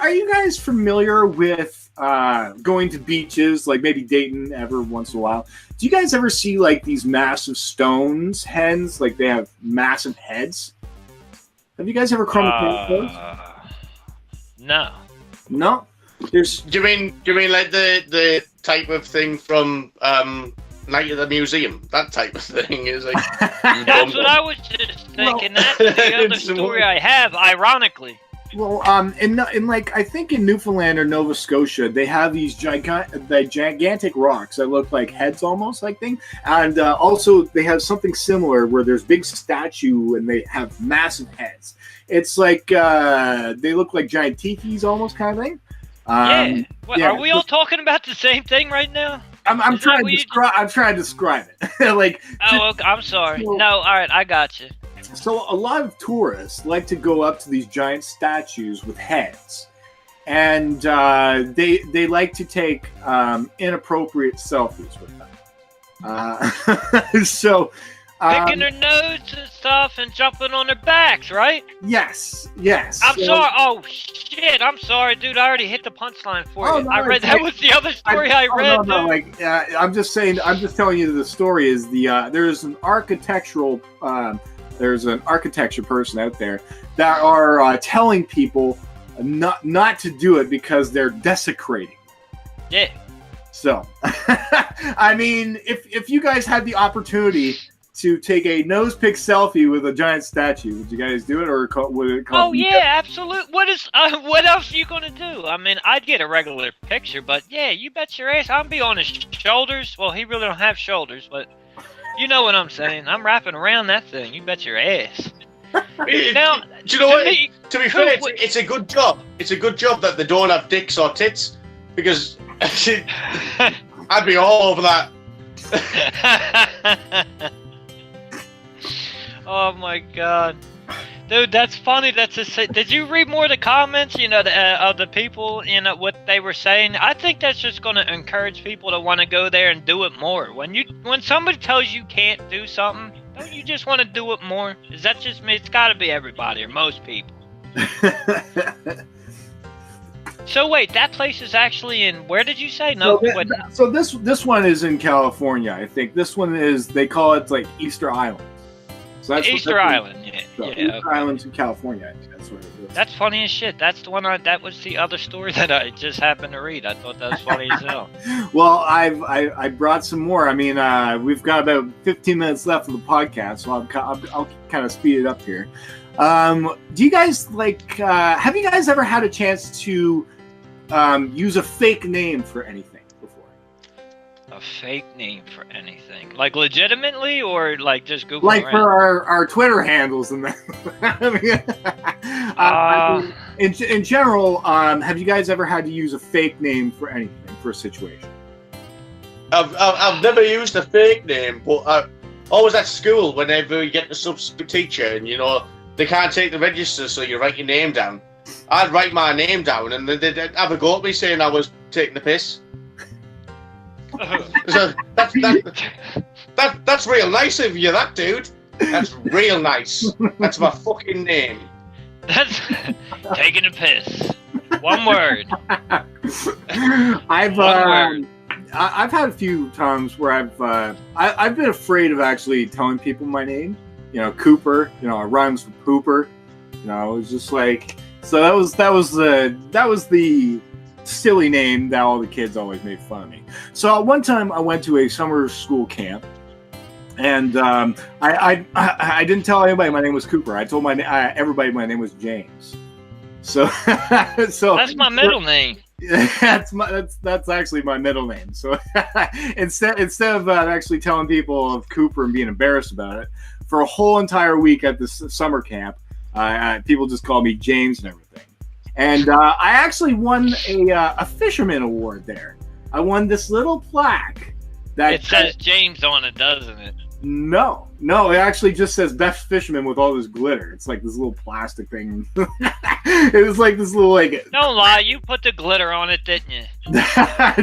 Are you guys familiar with going to beaches, like maybe Dayton every once in a while? Do you guys ever see like these massive stones, hens? Like they have massive heads? Have you guys ever come across those? No. No? There's. Do you mean like the type of thing from Night at the Museum? That type of thing is like. That's what I was just thinking. That's the other story I have, ironically. Well, in like I think in Newfoundland or Nova Scotia, they have these gigantic rocks that look like heads, almost like thing, and also they have something similar where there's big statue and they have massive heads. It's like they look like giant tikis, almost kind of thing. Yeah. Are we all talking about the same thing right now? I'm trying to describe it. Like. Oh, okay, I'm sorry. No, all right, I got you. So a lot of tourists like to go up to these giant statues with heads, and they like to take inappropriate selfies with them. So picking their nose and stuff and jumping on their backs, right? Yes. I'm sorry. Oh shit! I'm sorry, dude. I already hit the punchline for you. No, I read that was the other story I read. No. Like I'm just telling you the story is there's an architectural. There's an architecture person out there that are telling people not to do it because they're desecrating. Yeah. So, I mean, if you guys had the opportunity to take a nose pick selfie with a giant statue, would you guys do it, or would it call? Oh yeah, absolutely. What else are you gonna do? I mean, I'd get a regular picture, but yeah, you bet your ass I'll be on his shoulders. Well, he really don't have shoulders, but. You know what I'm saying? I'm wrapping around that thing. You bet your ass. Now, do you know what? To be fair, it's a good job. It's a good job that they don't have dicks or tits, because I'd be all over that. Oh my god, dude, that's funny. Did you read more of the comments? You know, of the people. You know what they were saying. I think that's just going to encourage people to want to go there and do it more. When somebody tells you can't do something, don't you just want to do it more? Is that just me? It's got to be everybody or most people. So wait, that place is actually in. Where did you say? No. So this one is in California. I think this one is. They call it like Easter Island. So that's Easter Island, yeah. Easter Island's in California. I think that's where it is. That's funny as shit. That's the one. That was the other story that I just happened to read. I thought that was funny as hell. Well, I brought some more. I mean, we've got about 15 minutes left of the podcast, so I'll kind of speed it up here. Do you guys have you guys ever had a chance to use a fake name for anything? A fake name for anything, like legitimately, or like just Google? Like for our Twitter handles and that. I mean, in general, have you guys ever had to use a fake name for anything, for a situation? I've never used a fake name, but always at school, whenever you get the substitute teacher, and they can't take the register, so you write your name down. I'd write my name down, and they'd have a go at me saying I was taking the piss. So that's real nice of you, that dude. That's real nice. That's my fucking name. That's taking a piss. One word. I've had a few times where I've been afraid of actually telling people my name. Cooper. It rhymes with pooper. It was just like so. That was the silly name that all the kids always made fun of me. So one time I went to a summer school camp, and I didn't tell anybody my name was Cooper. I told everybody my name was James. So that's my middle name. That's actually my middle name. So instead of actually telling people of Cooper and being embarrassed about it, for a whole entire week at this summer camp, people just called me James and everything. And I actually won a Fisherman award there. I won this little plaque that it says James on it, doesn't it? No, it actually just says Best Fisherman with all this glitter. It's like this little plastic thing. It was like this little Don't lie, you put the glitter on it, didn't you?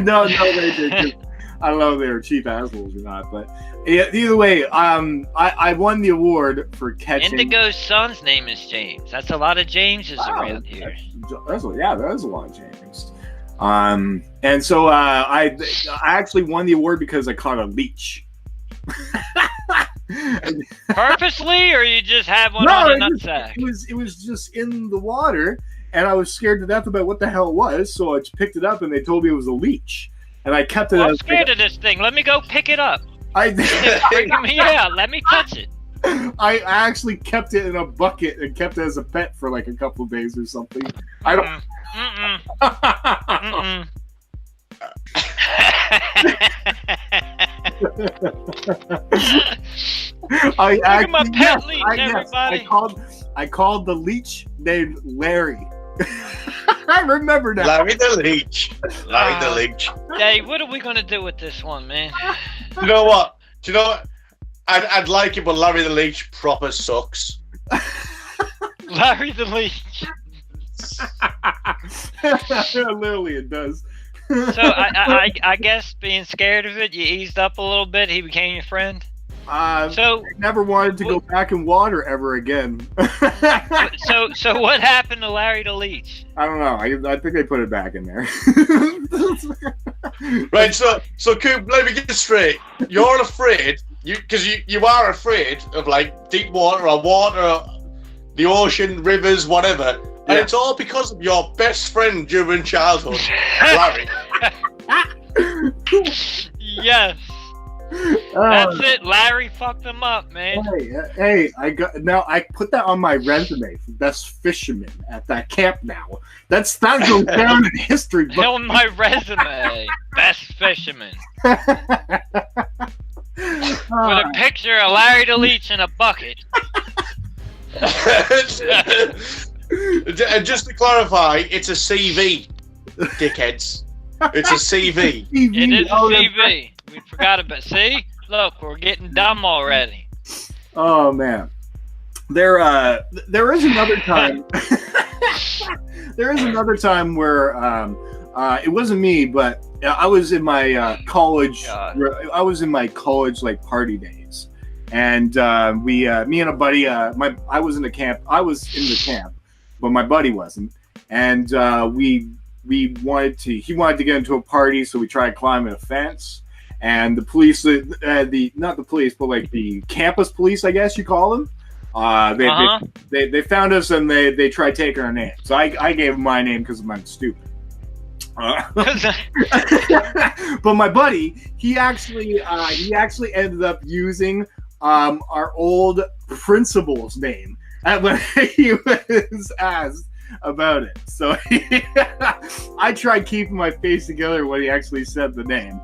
No, they did. I don't know if they were cheap assholes or not, but yeah, either way, I won the award for catching. Indigo's son's name is James. That's a lot of Jameses around here. That is a lot of James. And so I actually won the award because I caught a leech. Purposely, or you just have one on your nutsack? It was just in the water, and I was scared to death about what the hell it was. So I just picked it up, and they told me it was a leech, and I kept it. I'm scared of this thing. Let me go pick it up. Yeah, let me touch it. I actually kept it in a bucket and kept it as a pet for like a couple of days or something. I don't. Look at my pet leech, everybody. I called the leech named Larry. I remember now. Larry the leech. Larry the leech. Dave, what are we gonna do with this one, man? You know what? I'd like it, but Larry the leech proper sucks. Larry the leech. Literally, it does. So I guess being scared of it, you eased up a little bit. He became your friend. I never wanted to go back in water ever again. So what happened to Larry the leech? I don't know. I think they put it back in there. Right. So Coop, let me get this straight. You're afraid, because you are afraid of like deep water or water, the ocean, rivers, whatever. And it's all because of your best friend during childhood, Larry. Yes. That's it. Larry fucked him up, man. Hey, I put that on my resume for best fisherman at that camp now. That's going down in history book. On my resume, best fisherman. With a picture of Larry the leech in a bucket. And just to clarify, it's a CV, dickheads. It's a CV. It is a CV. We forgot about. See, look, we're getting dumb already. Oh man, there is another time. There is another time where it wasn't me, but I was in my college. I was in my college like party days, and me and a buddy. I was in the camp. I was in the camp, but my buddy wasn't, and he wanted to get into a party, so we tried climbing a fence. And the police, not the police, but like the campus police, I guess you call them. They found us and they tried taking our name. So I gave them my name because I'm stupid. But my buddy, he actually ended up using our old principal's name when he was asked about it. So I tried keeping my face together when he actually said the name.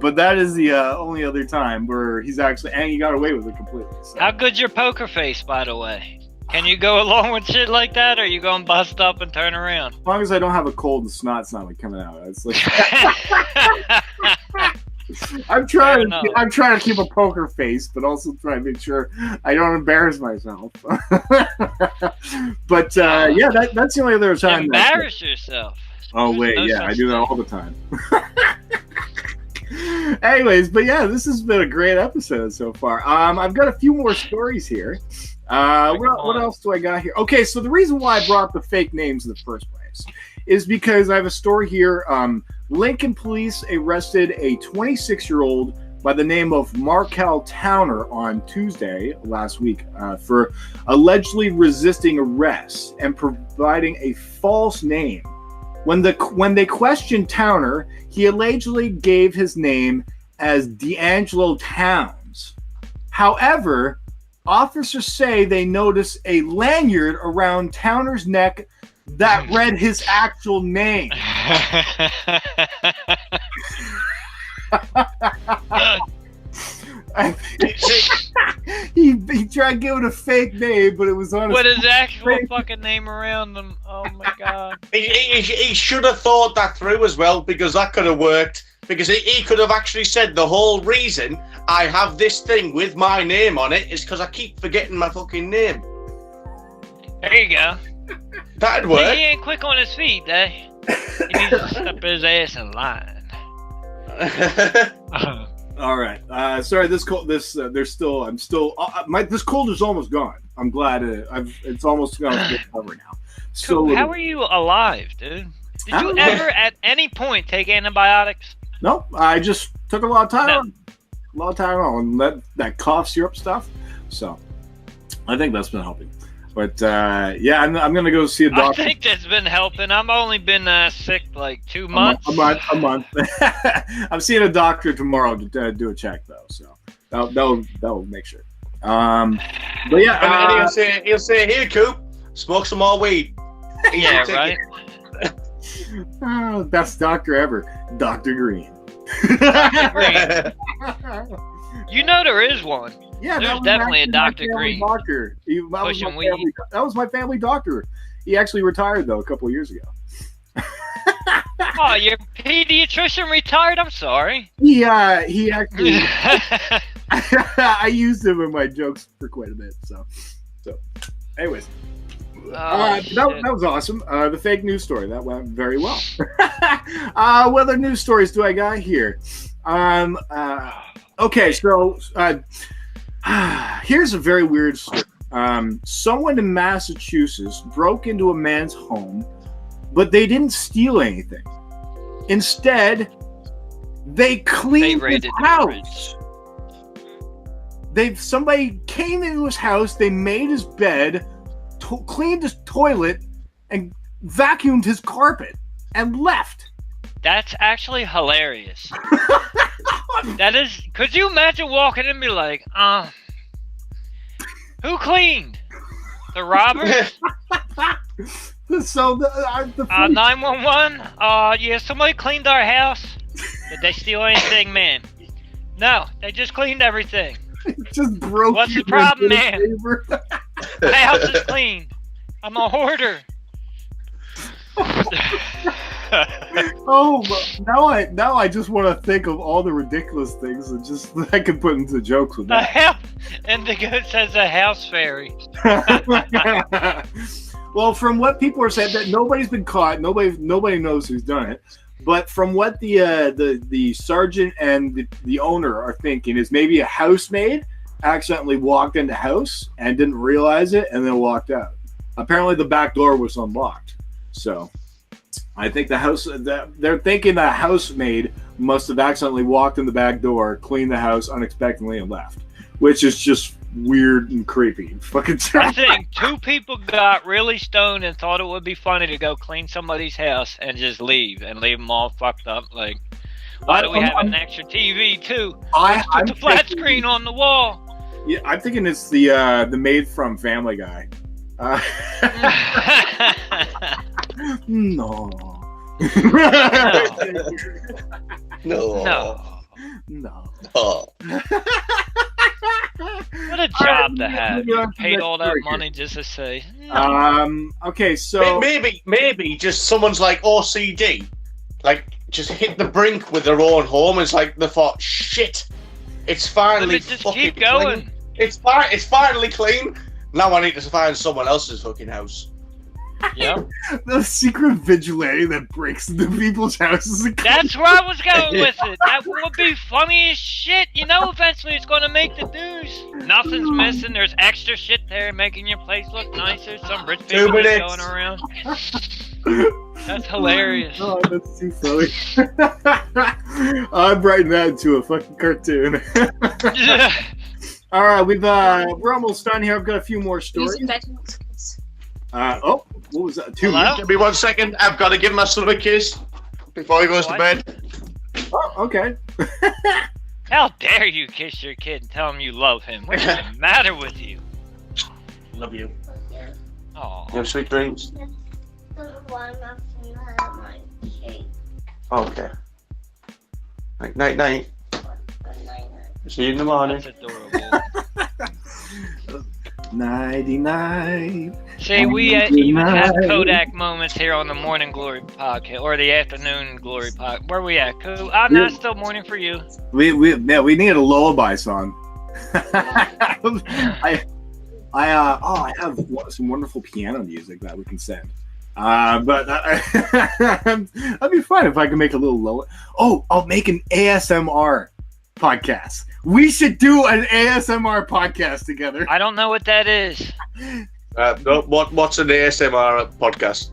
But that is the only other time where he got away with it completely. So. How good's your poker face, by the way? Can you go along with shit like that, or are you going to bust up and turn around? As long as I don't have a cold and snot's not like coming out. It's like I'm trying to keep a poker face, but also try to make sure I don't embarrass myself. But yeah, that's the only other time. Embarrass yourself. Oh wait, yeah, I do that all the time. Anyways, but yeah, this has been a great episode so far. I've got a few more stories here. What else do I got here? Okay, so the reason why I brought the fake names in the first place is because I have a story here. Lincoln police arrested a 26-year-old by the name of Markel Towner on Tuesday last week for allegedly resisting arrest and providing a false name. When they questioned Towner, he allegedly gave his name as D'Angelo Towns. However, officers say they noticed a lanyard around Towner's neck that read his actual name. He tried to give it a fake name, but it was on his actual fucking name around them. Oh my god. He should have thought that through as well, because that could have worked. Because he could have actually said the whole reason I have this thing with my name on it is because I keep forgetting my fucking name. There you go. That'd work. He ain't quick on his feet, eh? He needs to step his ass in line. All right. Sorry, this cold. This there's still. I'm still. This cold is almost gone. I'm glad it's almost gone to recover now. So Coop, how are you alive, dude? Did you ever at any point take antibiotics? No, I just took a lot of time. A lot of Tylenol and that cough syrup stuff. So I think that's been helping. But yeah, I'm gonna go see a doctor. I think that's been helping. I've only been sick like 2 months. A month. I'm seeing a doctor tomorrow to do a check though, so that'll make sure. But yeah, and he'll say, "Here, Coop, smoke some more weed." Yeah, right. Oh, best doctor ever, Dr. Green. Dr. Green. You know there is one. Yeah, there's definitely a Dr. Green. Doctor. That was my family doctor. He actually retired though a couple of years ago. Oh, your pediatrician retired? I'm sorry. He actually. I used him in my jokes for quite a bit. So, anyways. That was awesome. The fake news story that went very well. What other news stories do I got here? Okay, so here's a very weird story. Someone in Massachusetts broke into a man's home, but they didn't steal anything. Instead, they cleaned his house. Somebody came into his house. They made his bed. Cleaned his toilet and vacuumed his carpet and left. That's actually hilarious. That is. Could you imagine walking in and be like, who cleaned? The robbers? So the 911. Yeah, somebody cleaned our house. Did they steal anything, man? No, they just cleaned everything. Just broke. What's the problem, man? My house is clean. I'm a hoarder. Oh, now I just want to think of all the ridiculous things and just I can put into jokes with that. Indigo says a house fairy. Well, from what people are saying, that nobody's been caught. Nobody knows who's done it. But from what the sergeant and the owner are thinking is maybe a housemaid accidentally walked in the house and didn't realize it and then walked out. Apparently the back door was unlocked. So I think they're thinking the housemaid must have accidentally walked in the back door, cleaned the house unexpectedly and left, which is just weird and creepy. Fucking I think 2 people got really stoned and thought it would be funny to go clean somebody's house and just leave them all fucked up. Like, why do we have an extra TV too? Put the flat screen on the wall. Yeah, I'm thinking it's the maid from Family Guy. No. What a job to have. You paid all that money just to say. No. Okay, so maybe just someone's like OCD, like just hit the brink with their own home. It's like they thought, shit, it's finally just fucking keep going. Clean. It's finally clean. Now I need to find someone else's fucking house. Yeah. The secret vigilante that breaks into people's houses. That's where I was going with it. That would be funny as shit. You know, eventually it's going to make the news. Nothing's missing. There's extra shit there making your place look nicer. Some rich people going around. That's hilarious. Oh, that's too funny. I'm writing that into a fucking cartoon. All right, we're almost done here. I've got a few more stories. What was that? 2 minutes? Give me 1 second. I've got to give my son a kiss before he goes to bed. Oh, okay. How dare you kiss your kid and tell him you love him? What's the matter with you? Love you. Oh. You have sweet dreams. Okay. Night. See you in the morning. That's adorable. Nighty-night. See, we even have Kodak Moments here on the Morning Glory podcast, or the Afternoon Glory podcast. Where we at? Now it's still morning for you. We need a lullaby song. I have some wonderful piano music that we can send. But that'd be fun if I could make a little lower. Oh, I'll make an ASMR podcast. We should do an ASMR podcast together. I don't know what that is. No, what's an ASMR podcast?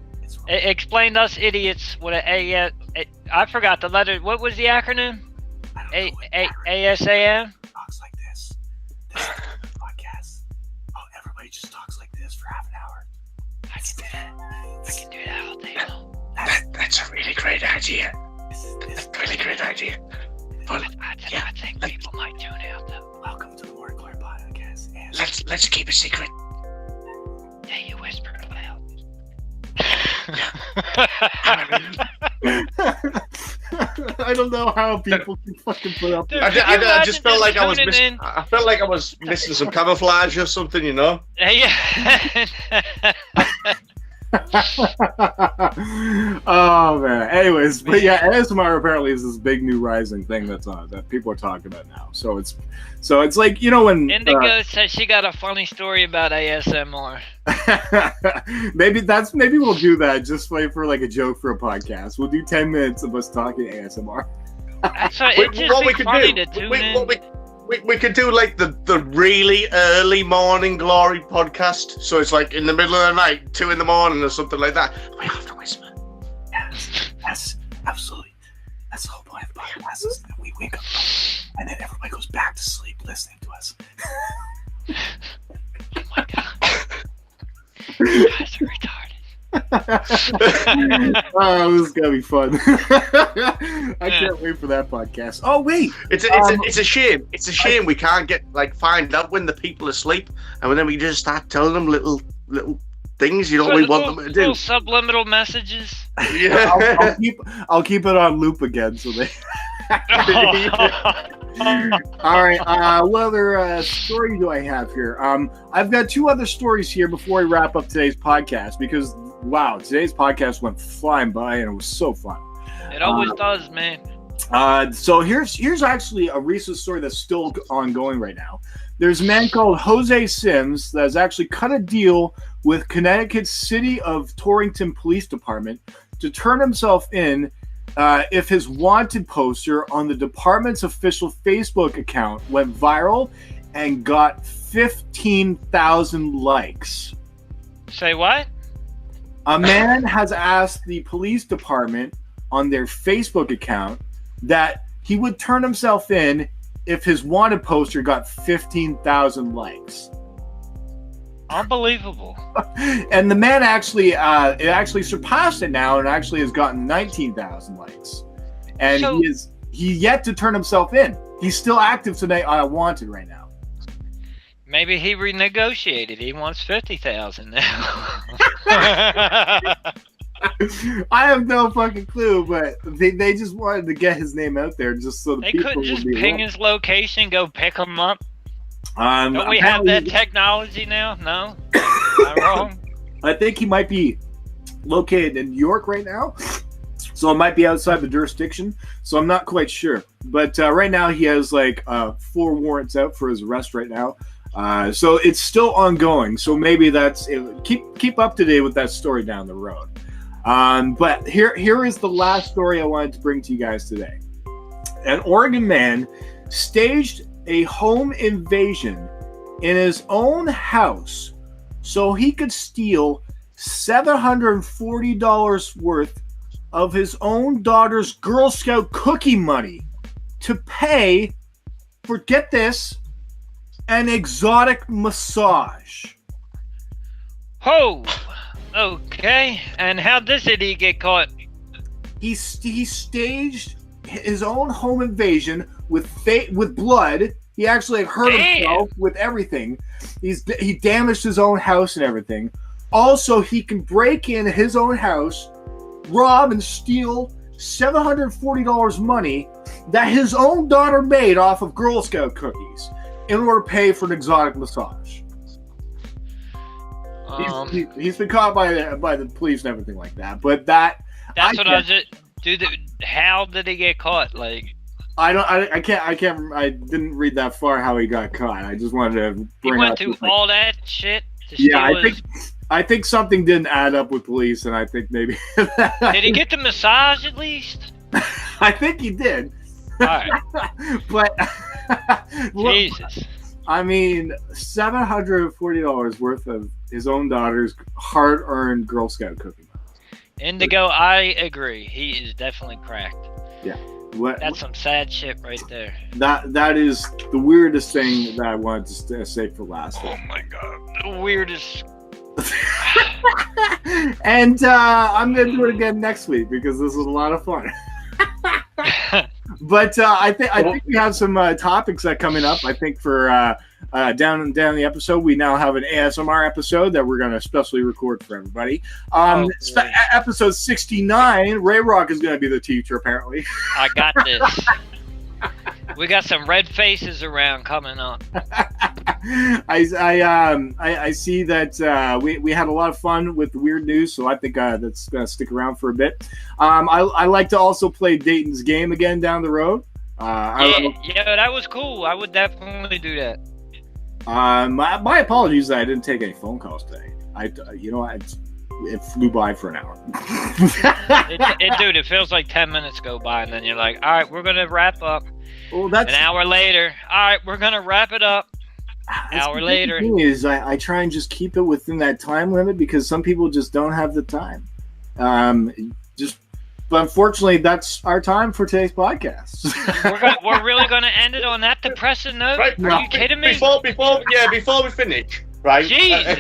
Explain to us idiots what I forgot the letter. What was the acronym? ASAM? Talks like this. This is a podcast. Oh, everybody just talks like this for half an hour. I can do that all day long. That's a really great idea. That's a really great idea. But, I think people might tune out though. Welcome to the More Glory Podcast. Let's keep a secret. Yeah, you whisper loud. I don't know how people can fucking put up. Dude, I just felt like I was tuning in? I felt like I was missing some camouflage or something, you know. Yeah. Oh man. Anyways, but yeah, ASMR apparently is this big new rising thing that's that people are talking about now. So it's like, you know, when Indigo said she got a funny story about ASMR. maybe we'll do that just for like a joke for a podcast. We'll do 10 minutes of us talking ASMR. That's what, it'd just be funny to tune in. We could do like the really early morning glory podcast. So it's like in the middle of the night, 2 a.m. or something like that. We have to whisper. Yes, absolutely. That's the whole point of the podcast is that we wake up and then everybody goes back to sleep listening to us. Oh my god. You guys are retarded. Oh, this is gonna be fun. I can't wait for that podcast. Oh wait, it's a shame. It's a shame we can't find out when the people are asleep, and then we just start telling them little things, you know, we want them to do. Little subliminal messages. Yeah. I'll keep it on loop again, so they. All right. What other story do I have here? I've got 2 other stories here before we wrap up today's podcast because wow, today's podcast went flying by and it was so fun. It always does, man. So here's actually a recent story that's still ongoing right now. There's a man called Jose Sims that has actually cut a deal with Connecticut's City of Torrington Police Department to turn himself in if his wanted poster on the department's official Facebook account went viral and got 15,000 likes. Say what? A man has asked the police department on their Facebook account that he would turn himself in if his wanted poster got 15,000 likes. Unbelievable. And the man actually surpassed it now and actually has gotten 19,000 likes. And So- he yet to turn himself in. He's still active today on wanted right now. Maybe he renegotiated. He wants 50,000 now. I have no fucking clue, but they just wanted to get his name out there just so the They people couldn't just would be ping aware. his location, go pick him up. Don't we have that technology now? No? Am I wrong? I think he might be located in New York right now, so it might be outside the jurisdiction. So I'm not quite sure. But right now he has 4 warrants out for his arrest right now. So it's still ongoing. So maybe that's it. Keep up to date with that story down the road. But here is the last story I wanted to bring to you guys today. An Oregon man staged a home invasion in his own house so he could steal $740 worth of his own daughter's Girl Scout cookie money to pay for, get this, an exotic massage. Oh, okay. And how'd this idiot get caught? He staged his own home invasion with blood. He actually hurt himself with everything. He damaged his own house and everything. Also, he can break in his own house, rob and steal $740 money that his own daughter made off of Girl Scout cookies in order to pay for an exotic massage. He's been caught by the police and everything like that. But that's what I just. Dude, how did he get caught? I didn't read that far how he got caught. I just wanted to bring he went up through all that shit. Yeah, I think something didn't add up with police, and I think maybe. Did he get the massage at least? I think he did. All right. But Jesus. I mean, $740 worth of his own daughter's hard-earned Girl Scout cookie. Indigo, I agree. He is definitely cracked. Yeah. That's some sad shit right there. That is the weirdest thing that I wanted to say for last. Oh my god, the weirdest. And I'm gonna do it again next week because this was a lot of fun. But I think we have some topics that coming up. I think for down the episode, we now have an ASMR episode that we're going to specially record for everybody. Episode 69, Ray Rock is going to be the teacher, apparently. I got this. We got some red faces around coming up. I see that we had a lot of fun with the weird news, so I think that's going to stick around for a bit. I like to also play Dayton's game again down the road. Yeah, that was cool. I would definitely do that. My apologies that I didn't take any phone calls today. It flew by for an hour. Dude, it feels like 10 minutes go by, and then you're like, all right, we're going to wrap up. Well, that's an hour later. All right, we're going to wrap it up. Hour later. The thing is, I try and just keep it within that time limit because some people just don't have the time. But unfortunately, that's our time for today's podcast. We're really going to end it on that depressing note? Right, Are you kidding me? Before we finish, right? Jesus.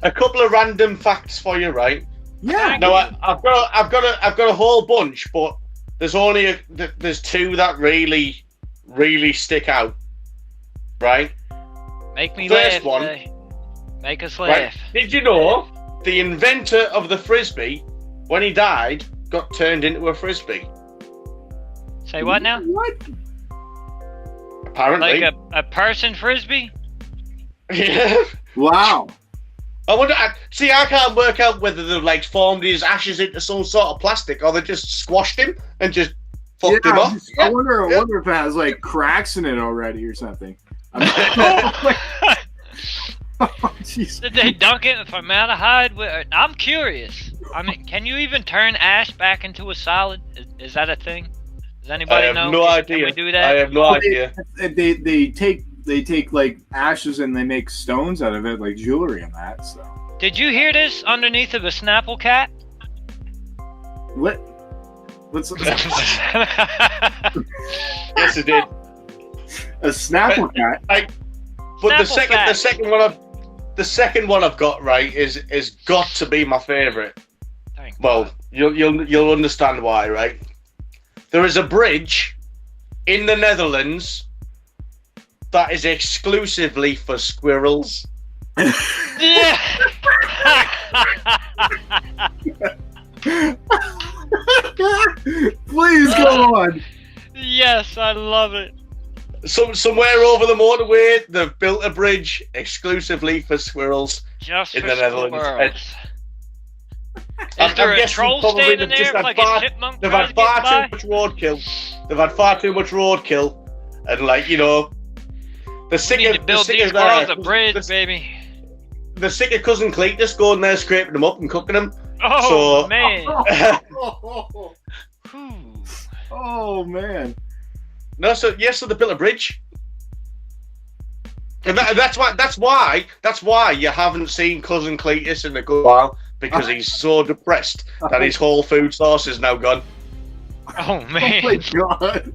A couple of random facts for you, right? Yeah. No, I've got a whole bunch, but there's only there's two that really stick out, right? Make me First laugh. one. Make us Right. laugh. Did you know the inventor of the frisbee, when he died, got turned into a frisbee? Say what now? What? Apparently. Like a person frisbee? Yeah. Wow. I can't work out whether they've like formed his ashes into some sort of plastic or they just squashed him and just fucked him off. I wonder if it has like cracks in it already or something. Jeez. Did they dunk it in formaldehyde? I'm curious. I mean, can you even turn ash back into a solid? Is that a thing? Does anybody know? No idea. Can we do that? I have no idea. They take like ashes and they make stones out of it, like jewelry and that. So. Did you hear this underneath of a Snapple cat? What? What's Yes, it did. a Snapple cat? But Snapple the second one I've got right is got to be my favourite. Well, you'll understand why, right? There is a bridge in the Netherlands that is exclusively for squirrels. Yeah. Please go on. Yes, I love it. Somewhere over the motorway, they've built a bridge exclusively for squirrels Just in for the Netherlands. squirrels. Is there a troll standing there like a chipmunk? They've had far too much roadkill. They've had far too much roadkill, and like the sick We need to build these squirrels a bridge, baby. The sick of cousin Cletus going there, scraping them up and cooking them. Oh So- man. Oh man. No, so they built a bridge, and that's why you haven't seen cousin Cletus in a good while, because he's so depressed that his whole food source is now gone. Oh man. Oh my god.